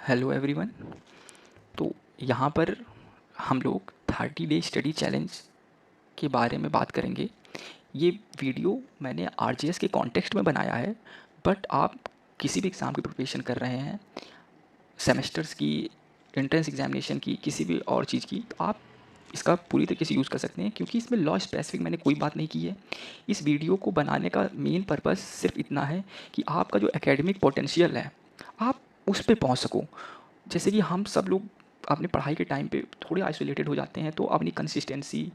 Hello everyone. तो यहाँ पर हम लोग 30 डे स्टडी चैलेंज के बारे में बात करेंगे। ये वीडियो मैंने आरजीएस के कॉन्टेक्स्ट में बनाया है, बट आप किसी भी एग्ज़ाम की प्रिपरेशन कर रहे हैं, सेमेस्टर्स की, एंट्रेंस एग्जामिनेशन की, किसी भी और चीज़ की, तो आप इसका पूरी तरीके से यूज़ कर सकते हैं, क्योंकि इसमें लॉ स्पेसिफिक मैंने कोई बात नहीं की है। इस वीडियो को बनाने का मेन पर्पस सिर्फ इतना है कि आपका जो एकेडमिक पोटेंशियल है, आप उस पे पहुँच सको। जैसे कि हम सब लोग अपनी पढ़ाई के टाइम पे थोड़े आइसोलेटेड हो जाते हैं, तो अपनी कंसिस्टेंसी,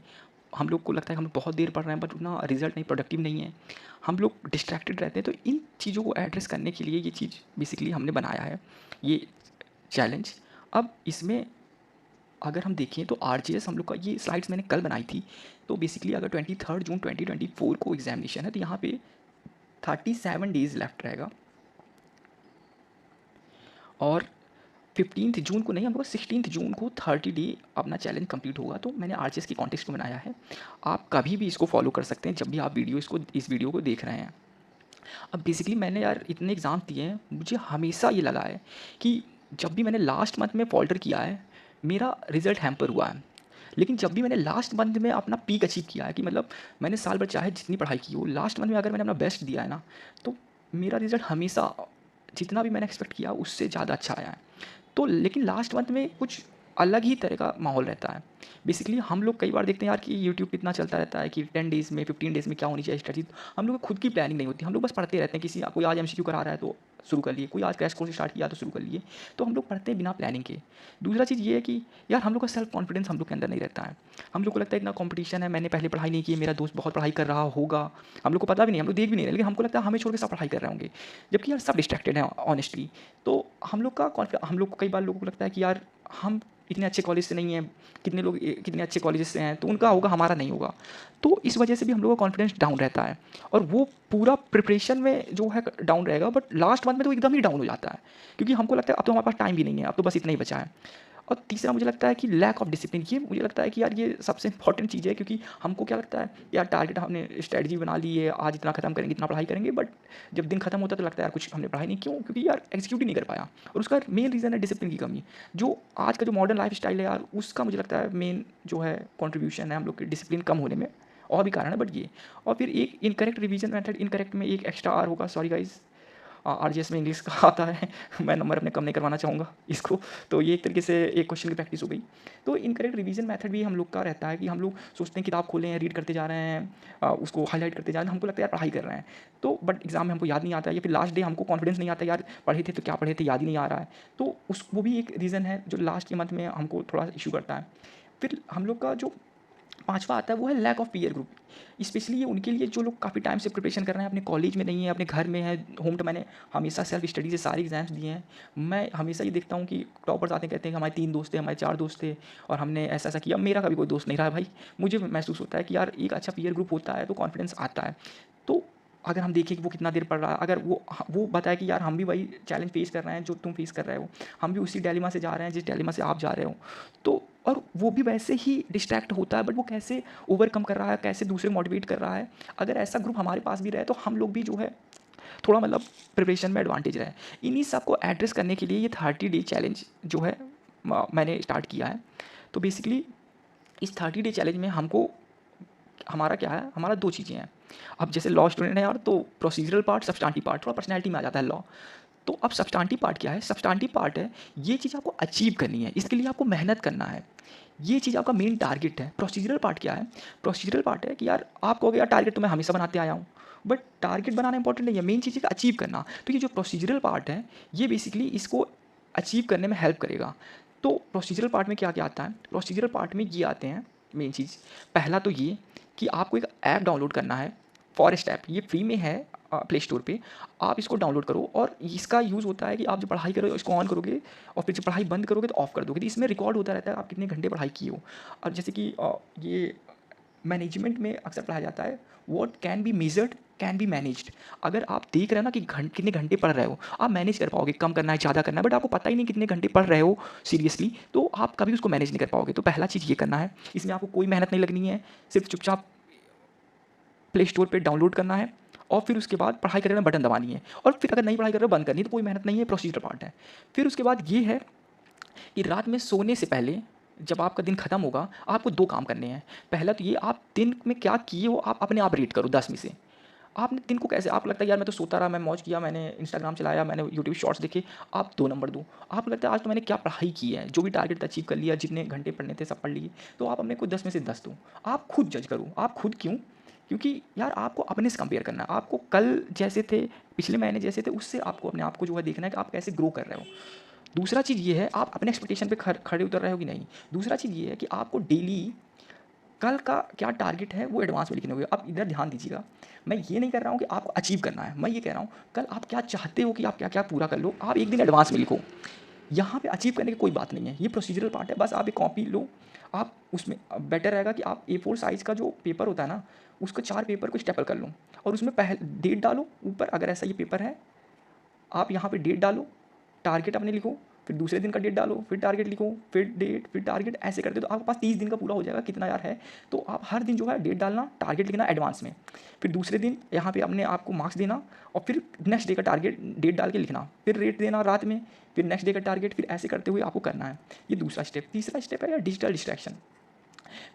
हम लोग को लगता है कि हम बहुत देर पढ़ रहे हैं बट उतना रिजल्ट नहीं, प्रोडक्टिव नहीं है, हम लोग डिस्ट्रैक्टेड रहते हैं। तो इन चीज़ों को एड्रेस करने के लिए ये चीज़ बेसिकली हमने बनाया है, ये चैलेंज। अब इसमें अगर हम देखें तो आरजीएस हम लोग का, ये स्लाइड्स मैंने कल बनाई थी, तो बेसिकली अगर 23 जून 2024 को एग्जामिनेशन है, तो यहाँ पे 37 डेज़ लेफ्ट रहेगा, और 15 जून को नहीं, हम लोग 16 जून को 30 डे अपना चैलेंज कंप्लीट होगा। तो मैंने आरजीएस की कॉन्टेक्स्ट में बनाया है, आप कभी भी इसको फॉलो कर सकते हैं जब भी आप इस वीडियो को देख रहे हैं। अब बेसिकली मैंने यार इतने एग्ज़ाम दिए हैं, मुझे हमेशा ये लगा है कि जब भी मैंने लास्ट मंथ में फॉल्टर किया है, मेरा रिज़ल्ट हैम्पर हुआ है। लेकिन जब भी मैंने लास्ट मंथ में अपना पीक अचीव किया है, कि मतलब मैंने साल भर चाहे जितनी पढ़ाई की हो, लास्ट मंथ में अगर मैंने अपना बेस्ट दिया है ना, तो मेरा रिज़ल्ट हमेशा जितना भी मैंने एक्सपेक्ट किया उससे ज़्यादा अच्छा आया है। तो लेकिन लास्ट मंथ में कुछ अलग ही तरह का माहौल रहता है। बेसिकली हम लोग कई बार देखते हैं यार कि यूट्यूब पे इतना चलता रहता है कि 10 डेज़ में, 15 डेज़ में क्या होनी चाहिए स्ट्रैटेजी। हम लोग को खुद की प्लानिंग नहीं होती, हम लोग बस पढ़ते रहते हैं। किसी कोई आज एमसीक्यू करा रहा है तो शुरू कर लिए, कोई आज क्रैश कोर्स स्टार्ट किया तो शुरू कर लिए। तो हम लोग पढ़ते हैं बिना प्लानिंग के। दूसरा चीज़ ये है कि यार हम लोग का सेल्फ कॉन्फिडेंस हम लोग के अंदर नहीं रहता है। हम लोग को लगता है इतना कॉम्पिटिशन है, मैंने पहले पढ़ाई नहीं की, मेरा दोस्त बहुत पढ़ाई कर रहा होगा, हम लोग को पता भी नहीं, हम लोग देख भी नहीं रहे, लेकिन हमको लगता है हमें छोड़ के सब पढ़ाई कर रहे होंगे, जबकि यार सब डिस्ट्रैक्टेड हैं ऑनेस्टली। तो हम लोग का हम लोग को कई बार लोगों को लगता है कि यार हम इतने अच्छे कॉलेज से नहीं हैं, कितने लोग कितने अच्छे कॉलेज से हैं, तो उनका होगा हमारा नहीं होगा। तो इस वजह से भी हम लोगों का कॉन्फिडेंस डाउन रहता है, और वो पूरा प्रिपरेशन में जो है डाउन रहेगा, बट लास्ट मंथ में तो एकदम ही डाउन हो जाता है, क्योंकि हमको लगता है अब तो हमारे पास टाइम भी नहीं है, अब तो बस इतना ही बचा है। और तीसरा मुझे लगता है कि लैक ऑफ डिसिप्लिन, ये मुझे लगता है कि यार ये सबसे इंपॉर्टेंट चीज़ है, क्योंकि हमको क्या लगता है यार टारगेट, हमने स्ट्रेटजी बना ली है, आज इतना खत्म करेंगे, इतना पढ़ाई करेंगे, बट जब दिन खत्म होता है तो लगता है यार कुछ हमने पढ़ाई नहीं, क्यों? क्योंकि यार एग्जीक्यूट ही नहीं कर पाया। और उसका मेन रीज़न है डिसिप्लिन की कमी। जो आज का जो मॉडर्न लाइफ स्टाइल है यार, उसका मुझे लगता है मेन जो है कॉन्ट्रीब्यूशन है हम लोग के डिसिप्लिन कम होने में। और भी कारण है बट ये, और फिर एक इनकरेक्ट रिवीजन मेथड, इनकरेक्ट में एक एक्स्ट्रा आर होगा, सॉरी गाइज, आरजीएस में इंग्लिश का आता है मैं नंबर अपने कम नहीं करवाना चाहूँगा इसको। तो ये एक तरीके से एक क्वेश्चन की प्रैक्टिस हो गई। तो इनकरेक्ट रिवीजन मेथड भी हम लोग का रहता है कि हम लोग सोचते हैं किताब खोले हैं, रीड करते जा रहे हैं, उसको हाईलाइट करते जा रहे हैं, हमको लगता है यार पढ़ाई कर रहे हैं, तो बट एग्जाम में हमको याद नहीं आता है, या फिर लास्ट डे हमको कॉन्फिडेंस नहीं आता यार पढ़े थे तो क्या पढ़े थे याद ही नहीं आ रहा है। तो उस वो भी एक रीज़न है जो लास्ट के मंथ में हमको थोड़ा इशू करता है। फिर हम लोग का जो पाँचवा आता है वो है lack of peer group. Specially ये उनके लिए जो लोग काफ़ी टाइम से प्रिपरेशन कर रहे हैं, अपने कॉलेज में नहीं है, अपने घर में है, होम तो मैंने हमेशा सेल्फ स्टडी से सारे एग्जाम्स दिए हैं। मैं हमेशा ये देखता हूँ कि टॉपर्स आते हैं, कहते हैं कि हमारे 3 दोस्त थे, हमारे 4 दोस्त थे, और हमने ऐसा ऐसा किया। मेरा कभी कोई दोस्त नहीं रहा है भाई। मुझे महसूस होता है कि यार एक अच्छा पीयर ग्रुप होता है तो कॉन्फिडेंस आता है। तो अगर हम देखें कि वो कितना देर पढ़ रहा है, अगर वो बताए कि यार हम भी वही चैलेंज फेस कर रहे हैं जो तुम फेस कर रहे हो, हम भी उसी डिलेमा से जा रहे हैं जिस डिलेमा से आप जा रहे हो, तो और वो भी वैसे ही डिस्ट्रैक्ट होता है, बट वो कैसे ओवरकम कर रहा है, कैसे दूसरे मोटिवेट कर रहा है। अगर ऐसा ग्रुप हमारे पास भी रहे तो हम लोग भी जो है थोड़ा मतलब प्रिपरेशन में एडवांटेज रहे। इन्हीं सब को एड्रेस करने के लिए ये 30 डे चैलेंज जो है मैंने स्टार्ट किया है। तो बेसिकली इस 30 डे चैलेंज में हमको, हमारा क्या है, हमारा 2 चीज़ें हैं। अब जैसे लॉ स्टूडेंट है यार, तो प्रोसीजरल पार्ट, सब्सटेंटिव पार्ट, थोड़ा पर्सनैलिटी में आ जाता है लॉ। तो अब सब्सटेंटिव पार्ट क्या है? सब्सटेंटिव पार्ट है, ये चीज़ आपको अचीव करनी है, इसके लिए आपको मेहनत करना है, ये चीज़ आपका मेन टारगेट है। प्रोसीजरल पार्ट क्या है? प्रोसीजरल पार्ट है कि यार आप कहोगे यार टारगेट तो मैं हमेशा बनाते आया हूँ, बट टारगेट बनाना इंपॉर्टेंट नहीं है, मेन चीज़ है अचीव करना। तो ये जो प्रोसीजरल पार्ट है, ये बेसिकली इसको अचीव करने में हेल्प करेगा। तो प्रोसीजरल पार्ट में क्या क्या आता है? प्रोसीजरल पार्ट में ये आते हैं मेन चीज़। पहला तो ये कि आपको एक ऐप डाउनलोड करना है, फॉरेस्ट ऐप, ये फ्री में है प्ले स्टोर पे। आप इसको डाउनलोड करो, और इसका यूज़ होता है कि आप जब पढ़ाई करो इसको ऑन करोगे, और फिर जब पढ़ाई बंद करोगे तो ऑफ कर दोगे, तो इसमें रिकॉर्ड होता रहता है आप कितने घंटे पढ़ाई किए हो। और जैसे कि ये मैनेजमेंट में अक्सर पढ़ाया जाता है, what can be measured can be managed. अगर आप देख रहे हो ना कि कितने घंटे पढ़ रहे हो, आप मैनेज कर पाओगे, कम करना है, ज़्यादा करना है, बट आपको पता ही नहीं कितने घंटे पढ़ रहे हो सीरियसली, तो आप कभी उसको मैनेज नहीं कर पाओगे। तो पहला चीज़ ये करना है, इसमें आपको कोई मेहनत नहीं लगनी है, सिर्फ चुपचाप प्ले स्टोर पे डाउनलोड करना है, और फिर उसके बाद पढ़ाई करने में बटन दबानी है, और फिर अगर नहीं पढ़ाई कर रहे हो बंद करनी है, तो कोई मेहनत नहीं है, प्रोसीजर पार्ट है। फिर उसके बाद ये है कि रात में सोने से पहले जब आपका दिन खत्म होगा, आपको 2 काम करने हैं। पहला तो ये, आप दिन में क्या किए हो आप अपने आप रेट करो 10 में से। आपने दिन को कैसे, आपको लगता है यार मैं तो सोता रहा, मैं मौज किया, मैंने इंस्टाग्राम चलाया, मैंने यूट्यूब शॉर्ट्स देखे, आप 2 नंबर दो। आपको लगता है आज तो मैंने क्या पढ़ाई की है, जो भी टारगेट अचीव कर लिया, जितने घंटे पढ़ने थे सब पढ़ लिए, तो आप अपने को 10 में से 10 दो। आप खुद जज करो, आप खुद क्यों? क्योंकि यार आपको अपने से कंपेयर करना है, आपको कल जैसे थे, पिछले महीने जैसे थे, उससे आपको अपने आप को जो है देखना है कि आप कैसे ग्रो कर रहे हो। दूसरा चीज़ ये है, आप अपने एक्सपेक्टेशन पे खड़े उतर रहे हो कि नहीं। दूसरा चीज़ ये है कि आपको डेली कल का क्या टारगेट है वो एडवांस में लिखने होंगे। आप इधर ध्यान दीजिएगा, मैं ये नहीं कर रहा हूँ कि आपको अचीव करना है, मैं ये कह रहा हूँ कल आप क्या चाहते हो कि आप क्या क्या पूरा कर लो, आप एक दिन एडवांस में लिखो। यहाँ पे अचीव करने की कोई बात नहीं है, ये प्रोसीजरल पार्ट है। बस आप एक कॉपी लो, आप उसमें बेटर रहेगा कि आप A4 साइज़ का जो पेपर होता है ना, उसको 4 पेपर को स्टेपल कर लो, और उसमें पहले डेट डालो ऊपर, अगर ऐसा ये पेपर है आप यहाँ पे डेट डालो, टारगेट अपने लिखो, फिर दूसरे दिन का डेट डालो, फिर टारगेट लिखो, फिर डेट, फिर टारगेट, ऐसे करते तो आपके पास 30 दिन का पूरा हो जाएगा। कितना यार है, तो आप हर दिन जो है डेट डालना, टारगेट लिखना एडवांस में, फिर दूसरे दिन यहाँ पे अपने आप को मार्क्स देना, और फिर नेक्स्ट डे का टारगेट डेट डाल के लिखना, फिर रेट देना रात में, फिर नेक्स्ट डे का टारगेट, फिर ऐसे करते हुए आपको करना है। ये दूसरा स्टेप। तीसरा स्टेप है यार डिजिटल डिस्ट्रैक्शन।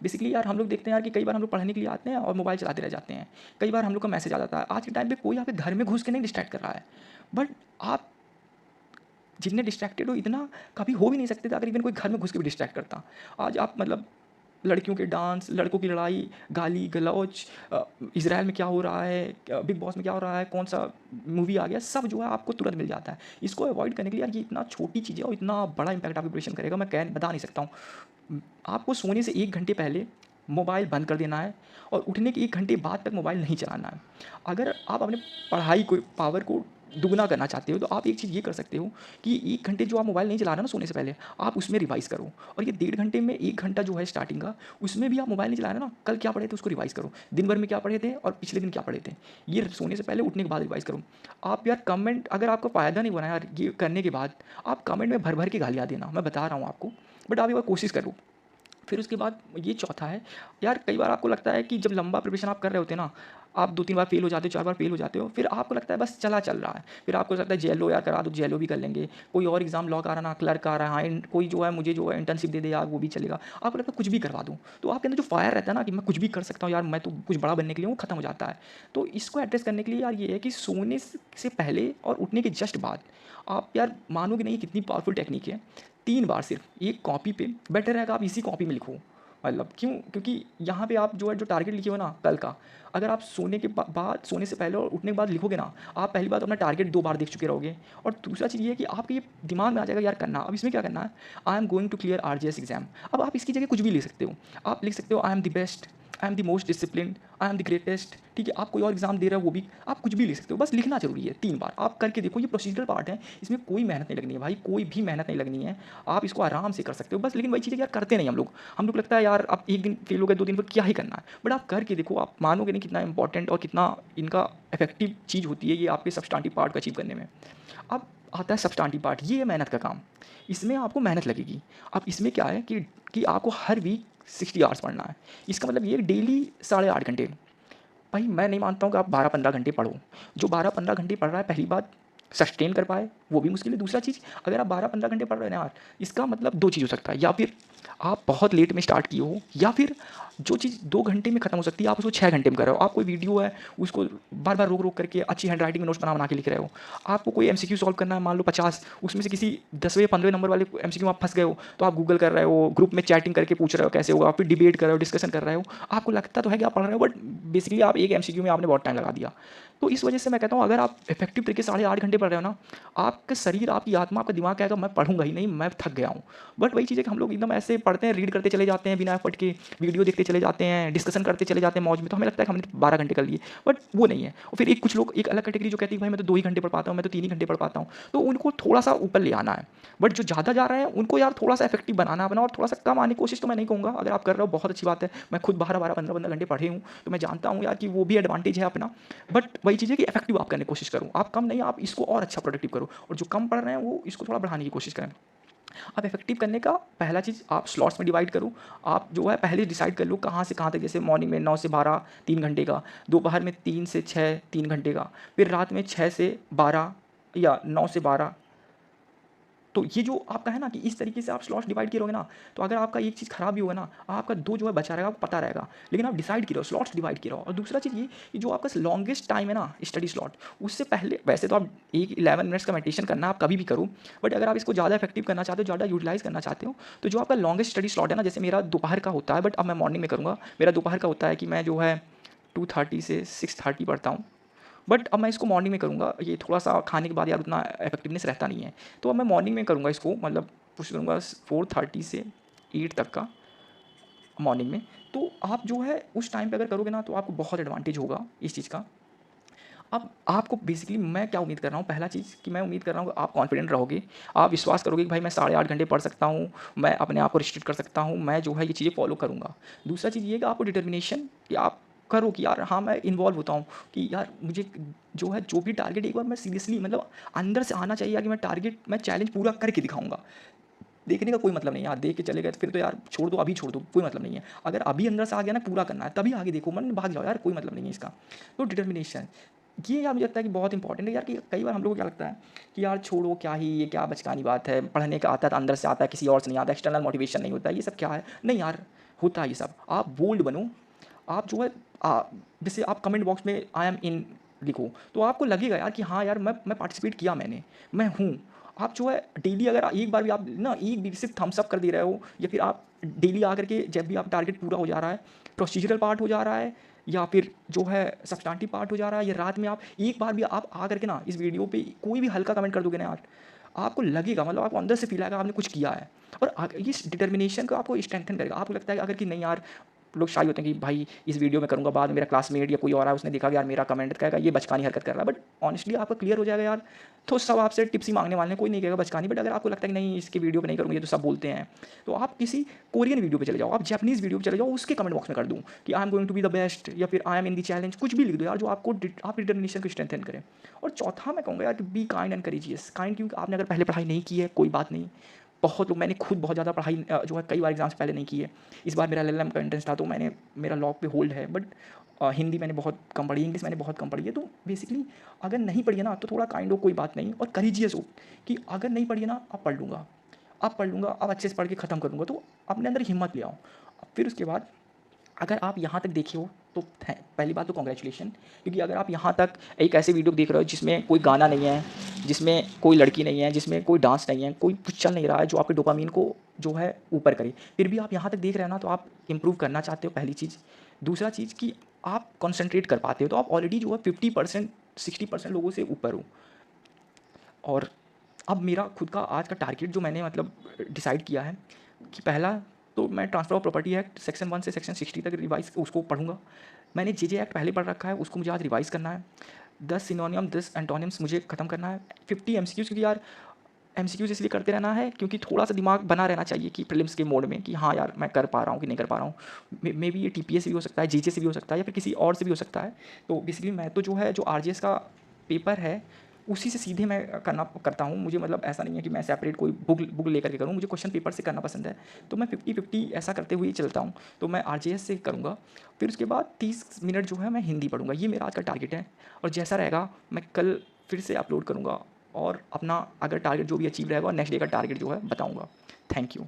बेसिकली यार हम लोग देखते हैं यार कि कई बार हम लोग पढ़ने के लिए आते हैं और मोबाइल चलाते रह जाते हैं। कई बार हम लोग का मैसेज आ जाता है, आज के टाइम पे कोई आपके घर में घुस के नहीं डिस्ट्रैक्ट कर रहा है, बट आप जितने डिस्ट्रैक्टेड हो इतना कभी हो भी नहीं सकते थे अगर इवन कोई घर में घुस के भी डिस्ट्रैक्ट करता। आज आप मतलब लड़कियों के डांस, लड़कों की लड़ाई, गाली गलौज, इजराइल में क्या हो रहा है, बिग बॉस में क्या हो रहा है, कौन सा मूवी आ गया, सब जो है आपको तुरंत मिल जाता है। इसको अवॉइड करने के लिए यार ये इतना छोटी चीज़ है और इतना बड़ा इंपैक्ट आपकी प्रिपरेशन करेगा, मैं कह बता नहीं सकता हूँ। आपको सोने से 1 घंटे पहले मोबाइल बंद कर देना है, और उठने के 1 घंटे बाद तक मोबाइल नहीं चलाना है। अगर आप अपने पढ़ाई को पावर को दुगना करना चाहते हो, तो आप एक चीज़ ये कर सकते हो कि 1 घंटे जो आप मोबाइल नहीं चला रहे ना सोने से पहले, आप उसमें रिवाइज़ करो। और ये 1.5 घंटे में 1 घंटा जो है स्टार्टिंग का, उसमें भी आप मोबाइल नहीं चला रहे ना, कल क्या पढ़े थे उसको रिवाइज़ करो, दिन भर में क्या पढ़े थे और पिछले दिन क्या पढ़े थे, ये सोने से पहले उठने के बाद रिवाइज़ करो। आप यार कमेंट, अगर आपको फ़ायदा नहीं बना यार ये करने के बाद, आप कमेंट में भर भर के गालियाँ देना, मैं बता रहा हूँ आपको, बट आप एक बार कोशिश करो। फिर उसके बाद ये चौथा है, यार कई बार आपको लगता है कि जब लंबा प्रिपरेशन आप कर रहे होते हैं ना, आप 2-3 बार फेल हो जाते हो, 4 बार फेल हो जाते हो, फिर आपको लगता है बस चला चल रहा है, फिर आपको लगता है जेलो यार करा दो, जेलो भी कर लेंगे, कोई और एग्जाम लॉ का आ रहा ना, क्लर्क आ रहा है, हाँ कोई जो है मुझे जो है इंटर्नशिप दे दे यार वो भी चलेगा, आपको लगता है कुछ भी करवा दूँ, तो आपके अंदर जो फायर रहता है ना कि मैं कुछ भी कर सकता हूँ यार, मैं तो कुछ बड़ा बनने के लिए, वो खत्म हो जाता है। तो इसको एड्रेस करने के लिए यार ये है कि सोने से पहले और उठने के जस्ट बाद आप यार मानोगे नहीं कितनी पावरफुल टेक्निक है। 3 बार सिर्फ एक कॉपी पे, बेटर रहेगा आप इसी कॉपी में लिखो, मतलब क्यों? क्योंकि यहाँ पे आप जो है जो टारगेट लिखे हो ना कल का, अगर आप सोने के बाद, सोने से पहले और उठने के बाद लिखोगे ना, आप पहली बात अपना टारगेट 2 बार देख चुके रहोगे, और दूसरा चीज़ ये है कि आपके ये दिमाग में आ जाएगा यार करना, अब इसमें क्या करना है, I am going to clear RGS exam. अब आप इसकी जगह कुछ भी लिख सकते हो, आप लिख सकते हो I am the best, I am the most discipline, I am the greatest, ठीक है, आप कोई और एग्जाम दे रहे हो वो भी, आप कुछ भी लिख सकते हो, बस लिखना जरूरी है। 3 बार आप करके देखो, ये प्रोसीजरल पार्ट है, इसमें कोई मेहनत नहीं लगनी है भाई, कोई भी मेहनत नहीं लगनी है, आप इसको आराम से कर सकते हो बस। लेकिन वही चीज़ है यार करते नहीं हम लोग लगता है यार आप एक दिन फेल हो गए, 2 दिन पर क्या ही करना है, बट आप करके देखो, आप मानोगे नहीं कितना इंपॉर्टेंट और कितना इनका इफेक्टिव चीज़ होती है ये आपके सब्सटेंटिव पार्ट को अचीव करने में। अब आता है सब्सटेंटिव पार्ट, ये है मेहनत का काम, इसमें आपको मेहनत लगेगी। अब इसमें क्या है कि आपको हर वीक 60 आवर्स पढ़ना है, इसका मतलब ये डेली 8.5 घंटे। भाई मैं नहीं मानता हूँ कि आप 12-15 घंटे पढ़ो, जो 12-15 घंटे पढ़ रहा है पहली बात सस्टेन कर पाए वो भी मुश्किल है। दूसरा चीज़, अगर आप 12-15 घंटे पढ़ रहे हैं ना यार, इसका मतलब 2 चीज़ हो सकता है, या फिर आप बहुत लेट में स्टार्ट किए हो, या फिर जो चीज़ 2 घंटे में खत्म हो सकती है आप उसको 6 घंटे में कर रहे हो। आप कोई वीडियो है उसको बार बार रोक रोक करके अच्छी हैंड राइटिंग में नोट्स बना बना के लिख रहे हो। आपको कोई MCQ सॉल्व करना है, मान लो 50, उसमें से किसी 10वें 15वें नंबर वाले MCQ आप फंस गए हो, तो आप गूगल कर रहे हो, ग्रुप में चैटिंग करके पूछ रहे हो कैसे होगा, फिर डिबेट कर रहे हो, डिस्कशन कर रहे हो, आपको लगता तो है कि आप पढ़ रहे हो, बट बेसिकली आप एक MCQ में आपने बहुत टाइम लगा दिया। तो इस वजह से मैं कहता हूँ अगर आप इफेक्टिव तरीके से 8.5 घंटे पढ़ रहे हो ना, आपका शरीर, आपकी आत्मा, आपका दिमाग कहेगा मैं पढ़ूंगा ही नहीं, मैं थक गया हूँ। बट वही चीज़ है कि हम लोग एकदम ऐसे पढ़ते हैं, रीड करते चले जाते हैं बिना एफर्ट के, वीडियो देखते चले जाते हैं, डिस्कशन करते चले जाते हैं मौज में, तो हमें लगता है कि हमने 12 घंटे कर लिए, बट वो नहीं है। और फिर एक कुछ लोग, एक अलग कैटेगरी जो कहती है भाई मैं तो 2 ही घंटे पढ़ पाता हूँ, मैं तो 3 ही घंटे पढ़ पाता हूँ, तो उनको थोड़ा सा ऊपर ले आना है। बट जो ज़्यादा जा रहे हैं उनको यार थोड़ा सा इफेक्टिव बनाना है अपना, और थोड़ा सा कम आने की कोशिश तो मैं नहीं कहूँगा, अगर आप कर रहे हो बहुत अच्छी बात है, मैं खुद 12-12 15-15 घंटे पढ़े हूँ, तो मैं जानता हूँ यार कि वो भी एडवांटेज है अपना। बट वही चीज़ है कि इफेक्टिव आप करने की कोशिश करो, आप कम नहीं, आप इसको और अच्छा प्रोडक्टिव करो, और जो कम पढ़ रहे हैं वो इसको थोड़ा बढ़ाने की कोशिश करें। अब इफेक्टिव करने का पहला चीज़, आप स्लॉट्स में डिवाइड करो। आप जो है पहले डिसाइड कर लो कहाँ से कहाँ तक, जैसे मॉर्निंग में 9 से 12 3 घंटे का, दोपहर में 3 से 6 3 घंटे का, फिर रात में 6 से 12 या 9 से 12। तो ये जो आपका है ना कि इस तरीके से आप स्लॉट्स डिवाइड किए रहोगे ना, तो अगर आपका एक चीज़ खराब भी होगा ना, आपका 2 जो है बचा रहेगा, आपको पता रहेगा। लेकिन आप डिसाइड किए रहो, स्लॉट्स डिवाइड किए रहो। और दूसरा चीज़ ये कि जो आपका लॉन्गेस्ट टाइम है ना स्टडी स्लॉट, उससे पहले वैसे तो आप एक 11 मिनट्स का मेडिटेशन करना आप कभी भी करो, बट अगर आप इसको ज़्यादा इफेक्टिव करना चाहते हो, ज़्यादा यूटिलाइज़ करना चाहते हो, तो जो आपका लॉन्गेस्ट स्टडी स्लॉट है ना, जैसे मेरा दोपहर का होता है, बट अब मैं मॉर्निंग में करूँगा। मेरा दोपहर का होता है कि मैं जो है 2:30 से 6:30 पढ़ता हूँ, बट अब मैं इसको मॉर्निंग में करूँगा। ये थोड़ा-सा खाने के बाद यार उतना इफेक्टिवनेस रहता नहीं है, तो अब मैं मॉर्निंग में करूँगा इसको, मतलब कोशिश करूँगा 4:30 से 8 तक का मॉर्निंग में। तो आप जो है उस टाइम पे अगर करोगे ना, तो आपको बहुत एडवांटेज होगा इस चीज़ का। अब आपको बेसिकली मैं क्या उम्मीद कर रहा हूँ, पहला चीज़ कि मैं उम्मीद कर रहा हूँ कि आप कॉन्फिडेंट रहोगे, आप विश्वास करोगे कि भाई मैं 8.5 घंटे पढ़ सकता हूँ, मैं अपने आप को रिस्ट्रिक्ट कर सकता हूँ, मैं जो है ये चीज़ें फॉलो करूँगा। दूसरा चीज़ ये है कि आपको डिटर्मिनेशन, कि आप करो कि यार हाँ, मैं इन्वॉल्व होता हूँ, कि यार मुझे जो है जो भी टारगेट एक बार मैं सीरियसली, मतलब अंदर से आना चाहिए यार कि मैं टारगेट, मैं चैलेंज पूरा करके दिखाऊँगा। देखने का कोई मतलब नहीं है यार, देख के चले गए तो फिर तो यार छोड़ दो, अभी छोड़ दो, कोई मतलब नहीं है। अगर अभी अंदर से आ गया ना, पूरा करना है, तभी आगे देखो, मन भाग जाओ यार, कोई मतलब नहीं है इसका। तो डिटर्मिनेशन, ये यार मुझे लगता है कि बहुत इंपॉर्टेंट है यार, कि कई बार हम लोगों को क्या लगता है कि यार छोड़ो, क्या ही ये, क्या बचकानी बात है, पढ़ने का आता है तो अंदर से आता है, किसी और से नहीं आता, एक्सटर्नल मोटिवेशन नहीं होता, ये सब क्या है, नहीं यार, होता है ये सब। आप बोल्ड बनो, आप जो है जैसे आप कमेंट बॉक्स में आई एम इन लिखो, तो आपको लगेगा यार कि हाँ यार, मैं पार्टिसिपेट किया, मैं हूँ। आप जो है डेली, अगर एक बार भी आप ना एक भी सिर्फ थम्स अप कर दे रहे हो, या फिर आप डेली आकर के जब भी आप टारगेट पूरा हो जा रहा है, प्रोसीजरल पार्ट हो जा रहा है, या फिर जो है सब्सटेंटिव पार्ट हो जा रहा है, या रात में आप एक बार भी आप आ करके ना इस वीडियो पे कोई भी हल्का कमेंट कर दोगे ना यार, आपको लगेगा, मतलब आपको अंदर से फील आएगा आपने कुछ किया है। और इस डिटर्मिनेशन को आपको स्ट्रेंथन करेगा। आपको लगता है अगर कि नहीं यार, लोग शाई होते हैं कि भाई इस वीडियो में करूँगा, बाद में मेरा क्लासमेट या कोई और है, उसने देखा कि यार मेरा कमेंट कहेगा ये बचकानी हरकत कर रहा है, बट ऑनेस्टली आपका क्लियर हो जाएगा यार, तो सब आपसे टिप्स ही मांगने वाले हैं, कोई नहीं कहेगा बचकानी। बट अगर आपको लगता है कि नहीं इसके वीडियो पे नहीं करूँगी, ये तो सब बोलते हैं, तो आप किसी कोरियन वीडियो पे चले जाओ, आप जापानीज़ वीडियो पे चले जाओ, उसके कमेंट बॉक्स में कर दूँ कि I am going to be the best, या फिर I am in the challenge, कुछ भी लिख दो यार, जो आपको आप डिटर्मिनेशन को स्ट्रेंथन करें। और चौथा मैं कहूँगा यार, be kind and courageous. Kind क्योंकि आपने अगर पहले पढ़ाई नहीं की है, कोई बात नहीं, बहुत लोग, मैंने खुद बहुत ज़्यादा पढ़ाई जो है कई बार एग्जाम्स पहले नहीं की है। इस बार मेरा एलएलएम का एंट्रेंस था, तो मैंने, मेरा लॉ पे होल्ड है, बट हिंदी मैंने बहुत कम पढ़ी, इंग्लिश मैंने बहुत कम पढ़ी है। तो बेसिकली अगर नहीं पढ़ी है ना, तो थोड़ा काइंड हो, कोई बात नहीं, और करेजियस हो कि अगर नहीं पढ़ी है ना, अब पढ़ लूँगा, अब पढ़ लूँगा, अब अच्छे से पढ़ के ख़त्म कर लूँगा। तो अपने अंदर हिम्मत ले आओ। फिर उसके बाद अगर आप यहाँ तक देखे हो, तो पहली बात तो कॉन्ग्रेचुलेशन, क्योंकि अगर आप यहाँ तक एक ऐसे वीडियो देख रहे हो जिसमें कोई गाना नहीं है, जिसमें कोई लड़की नहीं है, जिसमें कोई डांस नहीं है, कोई कुछ चल नहीं रहा है जो आपके डोपामीन को जो है ऊपर करे, फिर भी आप यहाँ तक देख रहे हैं ना, तो आप इम्प्रूव करना चाहते हो, पहली चीज़। दूसरा चीज़ कि आप कॉन्सेंट्रेट कर पाते हो, तो आप ऑलरेडी जो है 50% 60% लोगों से ऊपर हो। और अब मेरा खुद का आज का टारगेट जो मैंने मतलब डिसाइड किया है, कि पहला तो मैं transfer of property act section 1 से सेक्शन 60 तक रिवाइज़ उसको पढ़ूँगा। मैंने जे एक्ट पहले पढ़ रखा है, उसको मुझे आज रिवाइज़ करना है। 10 सिनोनियम 10 एंटोनिम्स मुझे ख़त्म करना है। 50 एमसीक्यूज़, क्योंकि यार एमसीक्यूज़ इसलिए करते रहना है क्योंकि थोड़ा-सा दिमाग बना रहना चाहिए कि प्रीलिम्स के मोड में, कि हाँ यार मैं कर पा रहा हूँ कि नहीं कर पा रहा हूँ। मे बी ये टीपीएस से भी हो सकता है, जीके से भी हो सकता है, या फिर किसी और से भी हो सकता है। तो बेसिकली मैं तो जो है, जो आरजीएस का पेपर है, उसी से सीधे मैं करता हूँ। मुझे मतलब ऐसा नहीं है कि मैं सेपरेट कोई बुक लेकर के करूँ, मुझे क्वेश्चन पेपर से करना पसंद है। तो मैं 50-50 ऐसा करते हुए ही चलता हूँ। तो मैं आरजीएस से करूँगा, फिर उसके बाद 30 मिनट जो है मैं हिंदी पढ़ूँगा। ये मेरा आज का टारगेट है, और जैसा रहेगा मैं कल फिर से अपलोड करूँगा, और अपना अगर टारगेट जो भी अचीव रहेगा, नेक्स्ट डे का टारगेट जो है बताऊँगा। Thank you.